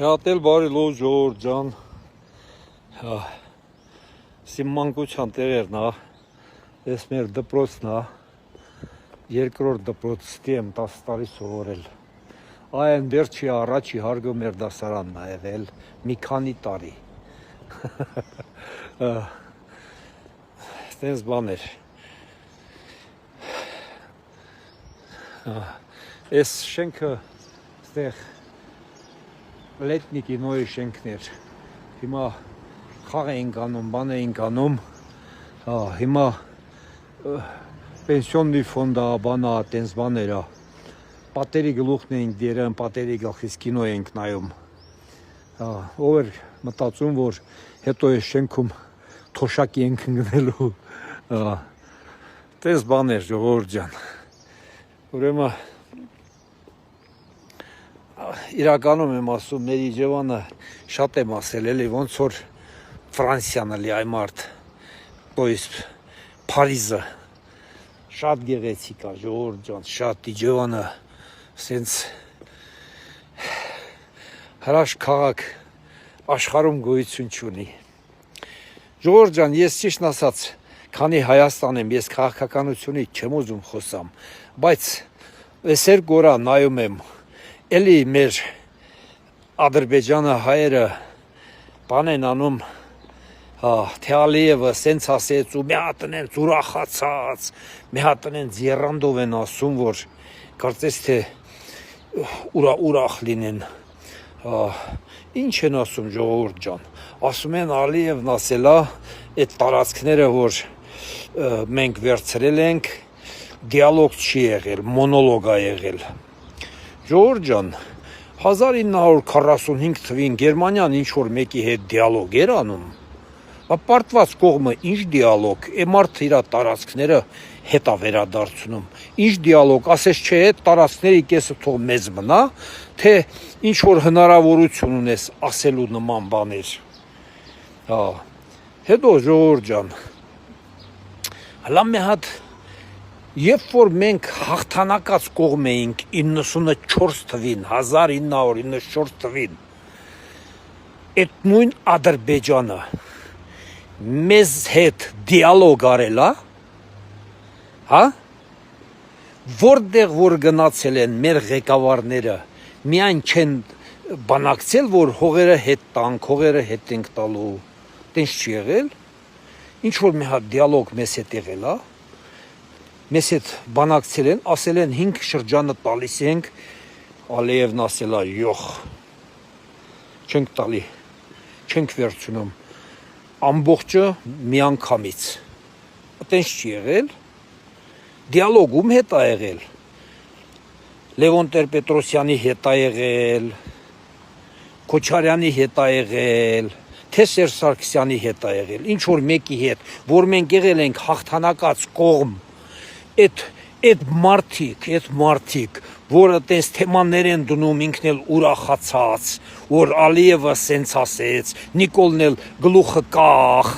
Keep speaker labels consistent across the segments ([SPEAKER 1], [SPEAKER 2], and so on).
[SPEAKER 1] Հատել բարի լով ժողովուրդ ջան, սիմմանկության տեղերն է, ես մեր դպրոցն է, երկրորդ դպրոցի եմ 10 տարի սովորել, այն վերջի առաջի հարգո մեր դասարանն է եղել, մի քանի տարի, տենց բաներ, ես շենքը ստեղ Լետնիկի նոյի շենքներ, հիմա խաղ էինք անում, բան էինք անում, հիմա պենսիոննի ֆոնդա, բանա, տենց բաներա, պատերի գլուխն էինք դերն, պատերի գլխից կինո էինք նայում, ով էր մտածում, որ հետո է շենքում թոշակի ենք ընգնելու, տենց բաներ ժողովուրդ ջան, ուրեմն իրականում եմ ասում, մեր Իջևանը շատ եմ ասել, էլի ոնց որ Ֆրանսիան էլի այ մարդ, то есть Փարիզը, շատ գեղեցիկ է, ժողովուրդ ջան, շատ Իջևանը, սենց հրաշք քաղաք աշխարհում գոյություն չունի։ Ժողովուրդ ջան, ես ճիշտ ասած, քանի Հայաստան եմ, ես քաղաքականությունից չեմ ուզում խոսամ, բայց այսեր գորա նայում եմ Էլի մեր Ադրբեջանը հայերը բան են անում, թե Ալիևը սենց ասեց ու մի հատն են ուրախացած, մի հատն են ձեռանդով են ասում, որ կարծես թե ուրախ լինեն, ինչ են ասում ժողովուրդ ջան, ասում են Ալիևն ասելա, այդ տարածքները, որ մենք վերցրել ենք, դիալոգ չի եղել, մոնոլոգ է եղել, Ժողովուրդ ջան, 1945 թվին Գերմանիան ինչ-որ մեկի հետ դիալոգ էր անում, պարտված կողմը ինչ դիալոգ, մարդը իր տարածքները հետ է վերադարձնում, ինչ դիալոգ, ասես չէ, տարածքների կեսը թող մեզ մնա, թե ինչ-որ հնարավորություն ունես ասելու նման բաներ, հետո ժողովուրդ ջան, հլա մի հատ Երբ որ մենք հաղթանակած կողմ էինք 94 թվին, 1994 թվին, այդ նույն Ադրբեջանը մեզ հետ դիալոգ արելա, որտեղ որ գնացել են մեր ղեկավարները, միայն չեն բանակցել, որ հողերը հետ տանք, հողերը հետ ենք տալու, տենց չի եղել, ինչ որ մի հատ դիալոգ մեզ հետ եղել, Մեզ հետ բանակցել են, ասել են 5 շրջանը տալիս ենք, Ալիևն ասել է, յոխ, չենք տալի, չենք վերցնում, ամբողջը մի անգամից, տենց չի եղել, դիալոգում հետ է եղել, Լևոն Տեր-Պետրոսյանի հետ է եղել, Քոչարյանի հետ է եղել, թե Սերժ Սարգսյանի հետ է եղել, ինչ որ մեկի հետ, որ մենք եղել ենք հաղթանակած կողմ, Այդ մարդիկ, որը տես թեմաներ են դնում ինքն էլ ուրախացած, որ Ալիևը սենց ասեց, Նիկոլն էլ գլուխը կախ,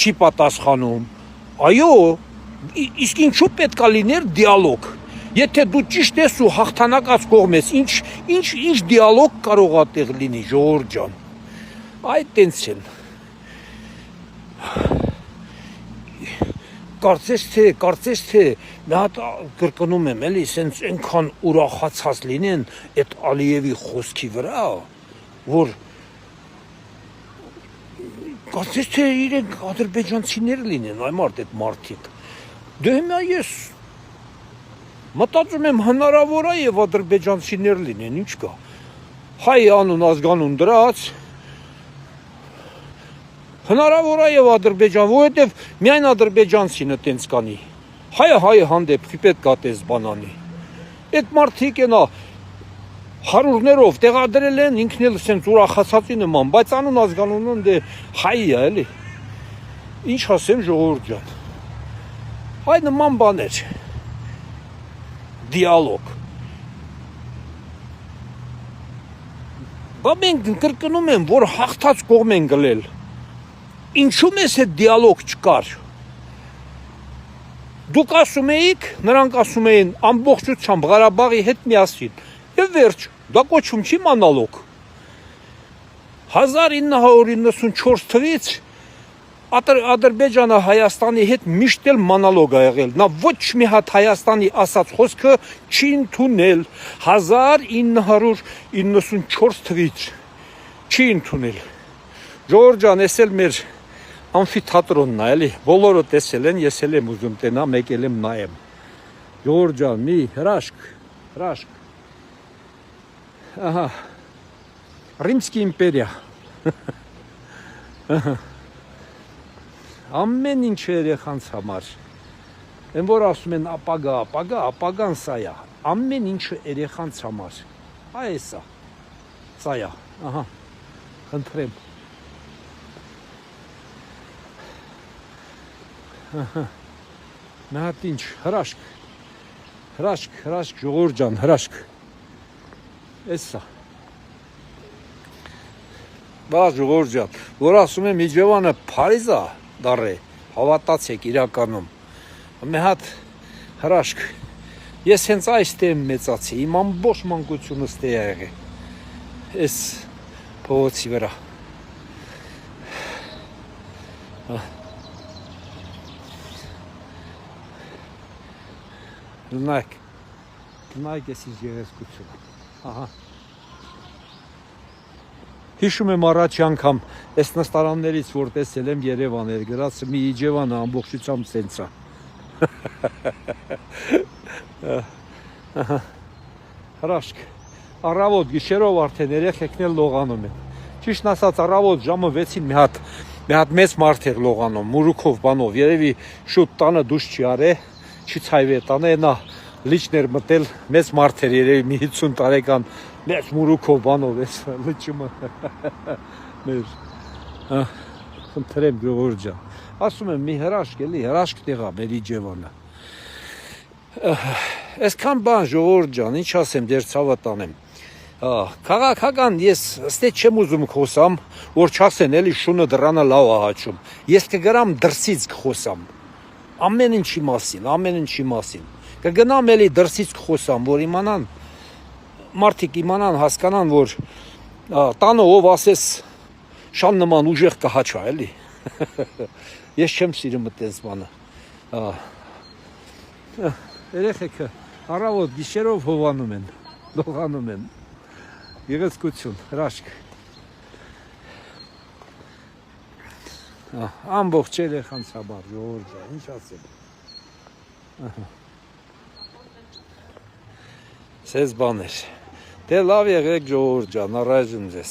[SPEAKER 1] չի պատասխանում, այո, իսկ ինչու պետք է լիներ դիալոգ, եթե դու ճիշտ ես ու հաղթանակած կողմ ես, ինչ դիալոգ կարող է տեղ լինի, ժողովուրդ ջան, այդ տենց են, Կարծես թե, մի հատ կրկնում եմ, էլի, սենց ենքան ուրախացած լինեն այդ Ալիևի խոսքի վրա, որ կարծես թե իրենք ադրբեջանցիներ լինեն, այ մարդ այդ մարդիկ, դե հիմա ես մտածում եմ հնարավոր է և ադրբեջանցիներ լինեն, ինչ կա, հայ անուն ազգանուն դրած, Հնարավոր է և Ադրբեջան, որովհետև միայն ադրբեջանցինը տենց կանի, հայը հանդեպ պետք է տես բանանի, այդ մարդիկ ենա հարուրներով տեղադրել են ինքն էլ սենց ուրախացածի նման, բայց անուն ազգանունն դե հայ է էլի, ինչ ասեմ ժողովուրդ ջան, հայ նման բաներ, դիալոգ, բա մենք կրկնում եմ, որ հաղթած կողմ են գլել, Ինչու մեզ հետ դիալոգ չկար, դուք ասում էիք, նրանք ասում էին ամբողջությամբ Ղարաբաղի հետ միասին, և վերջ, դա կոչվում չի մանալոգ, 1994 թվականից Ադրբեջանը Հայաստանի հետ միշտ էլ մոնոլոգ ա եղել։ Նա ոչ մի հատ Հայաստանի ասած խոսքը չի ընդունել 1994 թվականից չի ընդունել։ Ժողովուրդ ջան, էս էլ մեր ամֆիթատրոնն է, էլի։ Բոլորը տեսել են, ես էլ եմ ուզում տենամ, եկել եմ նայեմ։ Ժողովուրդ ջան, մի հրաշք։ Ահա։ Ռիմսկի իմպերիա։ Ամեն ինչ երեխանց համար։ Են որ ասում են ապագան սա է։ Ամեն ինչը երեխանց համար։ Այս է։ Սա է։ Ահա։ Խնդրեմ։ Ահա։ Նա ինչ հրաշք ժողովուրդ ջան, հրաշք։ Էսա։ Բայց ժողովուրդ ջան, որ ասում եմ Իջևանը Փարիզ է դառե, հավատացեք իրականում։ Մի հատ հրաշք։ Ես հենց այստեղ եմ մեծացի, իմ ամբողջ մանկությունս տեղ ա եղել։ Էս փողոցի վրա։ Նայեք ես ինչ գեղեցկություն։ Ահա։ Հիշում եմ առաջի անգամ այս նստարաններից որ տեսել եմ Երևան էր գրած մի Իջևանը ամբողջությամբ սենց է։ Հրաշք։ Առավոտ գիշերով արդեն երեխեքն էլ լողանում են։ Ճիշտ ասած առավոտ ժամը 6-ին մի հատ մեծ մարդ էր լողանում, մուրուքով բանով, երևի շուտ տանը դուշ չի արե, չի ցայվե տանը նա լիճներ մտել, մեծ մարդ էր երևի մի 50 տարեկան մեծ մուրուքով բանով էս լճումը մեր խնդրեմ ժողովուրդ ջան ասում եմ մի հրաշք էլի հրաշք տեղ է մեր Իջևանը այսքան բան ժողովուրդ ջան ինչ ասեմ դեր ցավը տանեմ քաղաքական ես ստե չեմ ուզում խոսամ որ չասեն էլի շունը դռանը լավ է հաչում ես կգրամ դրսից կխոսամ ամեն ինչի մասին կգնամ էլի դրսից կխոսամ որ իմանան մարդիկ իմանան հասկանան որ տանը ով ասես շան նման ուժեղ կհաչա էլի ես չեմ սիրում այդպես բանը երեխեքը առավոտ գիշերով հովանում են լողանում են գեղեցկություն հրաշք ամբողջ երեխանց համար ժողովուրդ ինչ ասեմ Սեզ բաներ դե լավ եղեք ժողովուրդ ջան առայժմ ձեզ